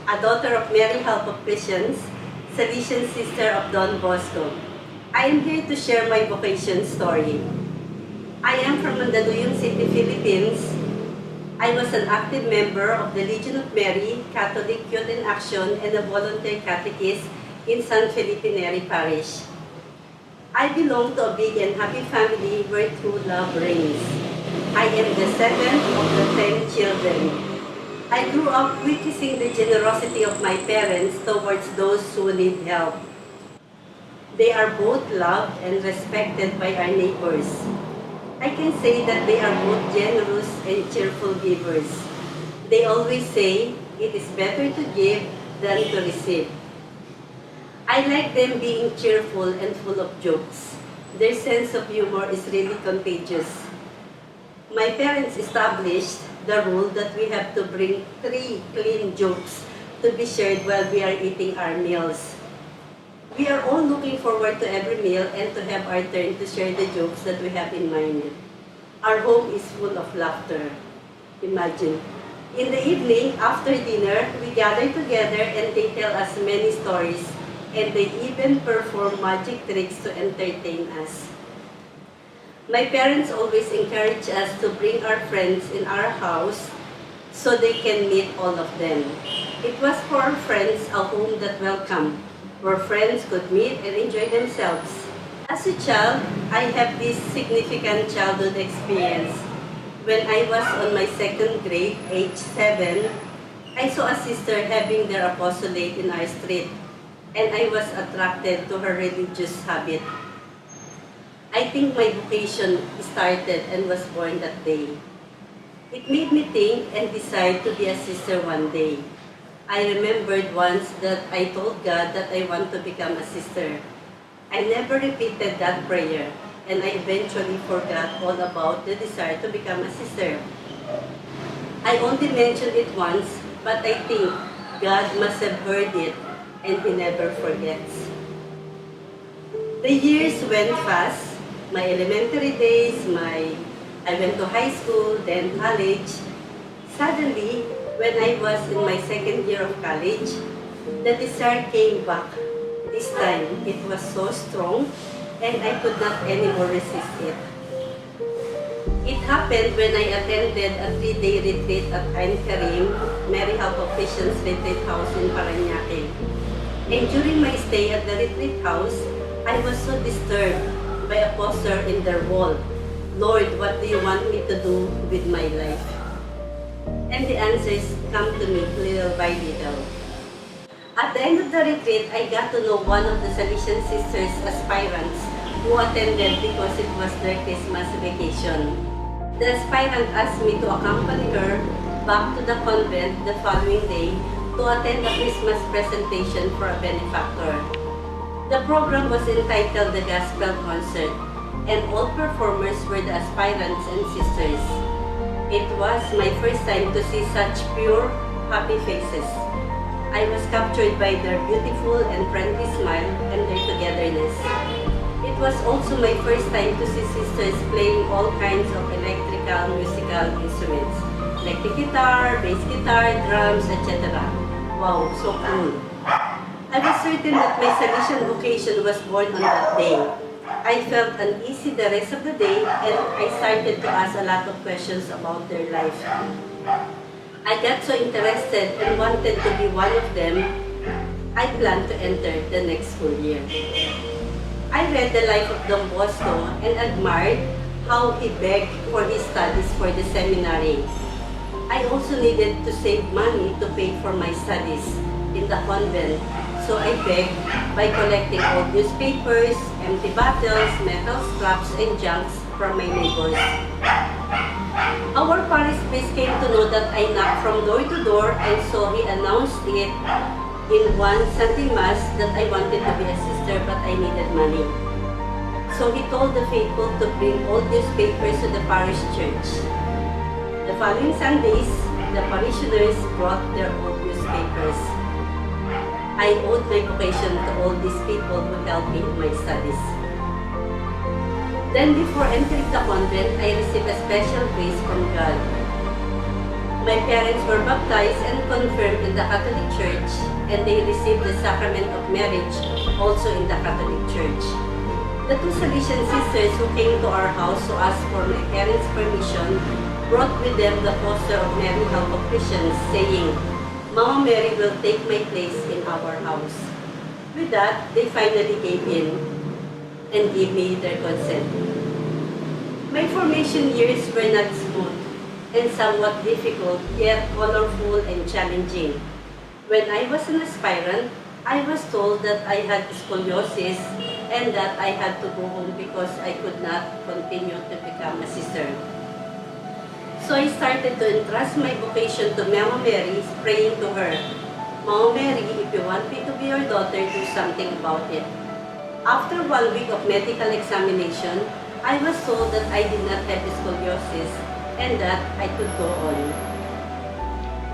a daughter of Mary Help of Christians, Salesian sister of Don Bosco. I am here to share my vocation story. I am from Mandaluyong City, Philippines. I was an active member of the Legion of Mary, Catholic Youth in Action, and a volunteer catechist in San Felipe Neri Parish. I belong to a big and happy family where true love reigns. I am the seventh of the 10 children. I grew up witnessing the generosity of my parents towards those who need help. They are both loved and respected by our neighbors. I can say that they are both generous and cheerful givers. They always say, it is better to give than to receive. I like them being cheerful and full of jokes. Their sense of humor is really contagious. My parents established the rule that we have to bring 3 clean jokes to be shared while we are eating our meals. We are all looking forward to every meal and to have our turn to share the jokes that we have in mind. Our home is full of laughter. Imagine. In the evening, after dinner, we gather together and they tell us many stories, and they even perform magic tricks to entertain us. My parents always encourage us to bring our friends in our house so they can meet all of them. It was for our friends a home that welcomed, where friends could meet and enjoy themselves. As a child, I have this significant childhood experience. When I was on my 2nd grade, age 7, I saw a sister having their apostolate in our street, and I was attracted to her religious habit. I think my vocation started and was born that day. It made me think and decide to be a sister one day. I remembered once that I told God that I want to become a sister. I never repeated that prayer, and I eventually forgot all about the desire to become a sister. I only mentioned it once, but I think God must have heard it, and He never forgets. The years went fast. My elementary days, I went to high school, then college. Suddenly, when I was in my 2nd year of college, the desire came back. This time, it was so strong, and I could not anymore resist it. It happened when I attended a 3-day retreat at Ain Karim, Mary Help of Christians Retreat House in Parañaque. And during my stay at the retreat house, I was so disturbed by a poster in their wall. Lord, what do you want me to do with my life? And the answers come to me little by little. At the end of the retreat, I got to know one of the Salesian sisters aspirants who attended because it was their Christmas vacation. The aspirant asked me to accompany her back to the convent the following day to attend a Christmas presentation for a benefactor. The program was entitled the Gospel Concert, and all performers were the aspirants and sisters. It was my first time to see such pure, happy faces. I was captured by their beautiful and friendly smile and their togetherness. It was also my first time to see sisters playing all kinds of electrical musical instruments, like the guitar, bass guitar, drums, etc. Wow, so cool. I was certain that my Salesian vocation was born on that day. I felt uneasy the rest of the day, and I started to ask a lot of questions about their life. I got so interested and wanted to be one of them. I planned to enter the next school year. I read the life of Don Bosco and admired how he begged for his studies for the seminary. I also needed to save money to pay for my studies in the convent, so I begged by collecting old newspapers, empty bottles, metal scraps, and junks from my neighbors. Our parish priest came to know that I knocked from door to door, and so he announced it in one Sunday Mass that I wanted to be a sister but I needed money. So he told the faithful to bring old newspapers to the parish church. The following Sundays, the parishioners brought their old newspapers. I owed my vocation to all these people who helped me in my studies. Then before entering the convent, I received a special grace from God. My parents were baptized and confirmed in the Catholic Church, and they received the sacrament of marriage also in the Catholic Church. The two Salesian sisters who came to our house to ask for my parents' permission brought with them the poster of Mary Help of Christians, saying, "Mama Mary will take my place in our house." With that, they finally gave in and gave me their consent. My formation years were not smooth and somewhat difficult, yet colorful and challenging. When I was an aspirant, I was told that I had scoliosis and that I had to go home because I could not continue to become a sister. So I started to entrust my vocation to Mama Mary, praying to her, "Mama Mary, if you want me to be your daughter, do something about it." After 1 week of medical examination, I was told that I did not have scoliosis and that I could go on.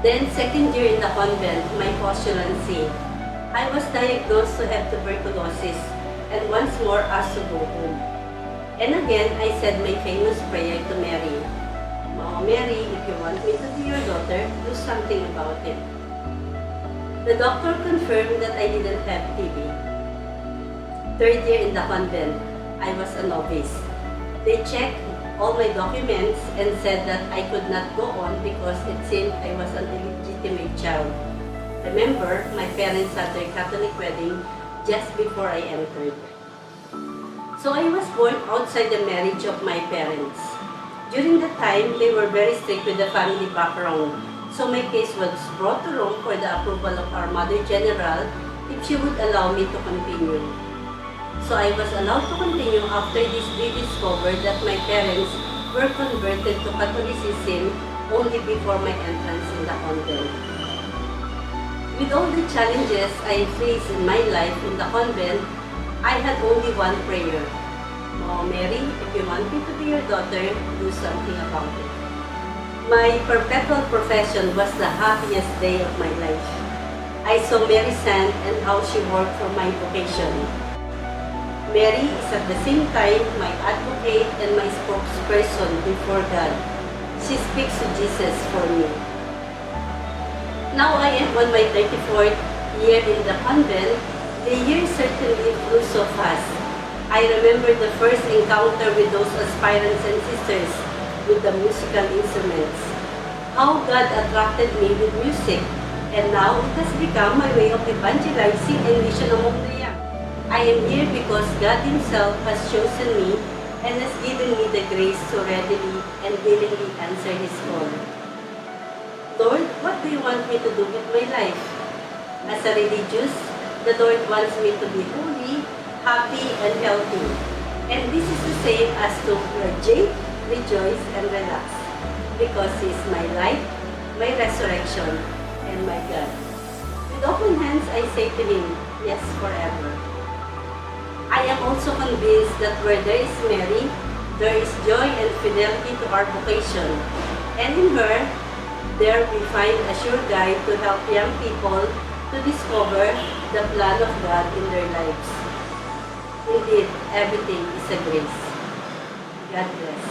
Then, second year in the convent, my postulancy, I was diagnosed to have tuberculosis and once more asked to go home. And again, I said my famous prayer to Mary, "Mama Mary, if you want me to be your daughter, do something about it." The doctor confirmed that I didn't have TB. Third year in the convent, I was a novice. They checked all my documents and said that I could not go on because it seemed I was an illegitimate child. Remember, my parents had their Catholic wedding just before I entered. So I was born outside the marriage of my parents. During the time, they were very strict with the family background. So my case was brought to Rome for the approval of our Mother General if she would allow me to continue. So I was allowed to continue after this we discovered that my parents were converted to Catholicism only before my entrance in the convent. With all the challenges I faced in my life in the convent, I had only one prayer. "Mama Mary, if you want me to be your daughter, do something about it." My perpetual profession was the happiest day of my life. I saw Mary stand and how she worked for my vocation. Mary is at the same time my advocate and my spokesperson before God. She speaks to Jesus for me. Now I am on my 34th year in the convent. The years certainly flew so fast. I remember the first encounter with those aspirants and sisters with the musical instruments. How God attracted me with music, and now it has become my way of evangelizing and mission among the young. I am here because God Himself has chosen me and has given me the grace to readily and willingly answer His call. Lord, what do you want me to do with my life? As a religious, the Lord wants me to be holy, happy, and healthy. And this is the same as to graduate, rejoice, and relax, because He is my life, my resurrection, and my God. With open hands, I say to Him, yes, forever. I am also convinced that where there is Mary, there is joy and fidelity to our vocation. And in her, there we find a sure guide to help young people to discover the plan of God in their lives. Indeed, everything is a grace. God bless.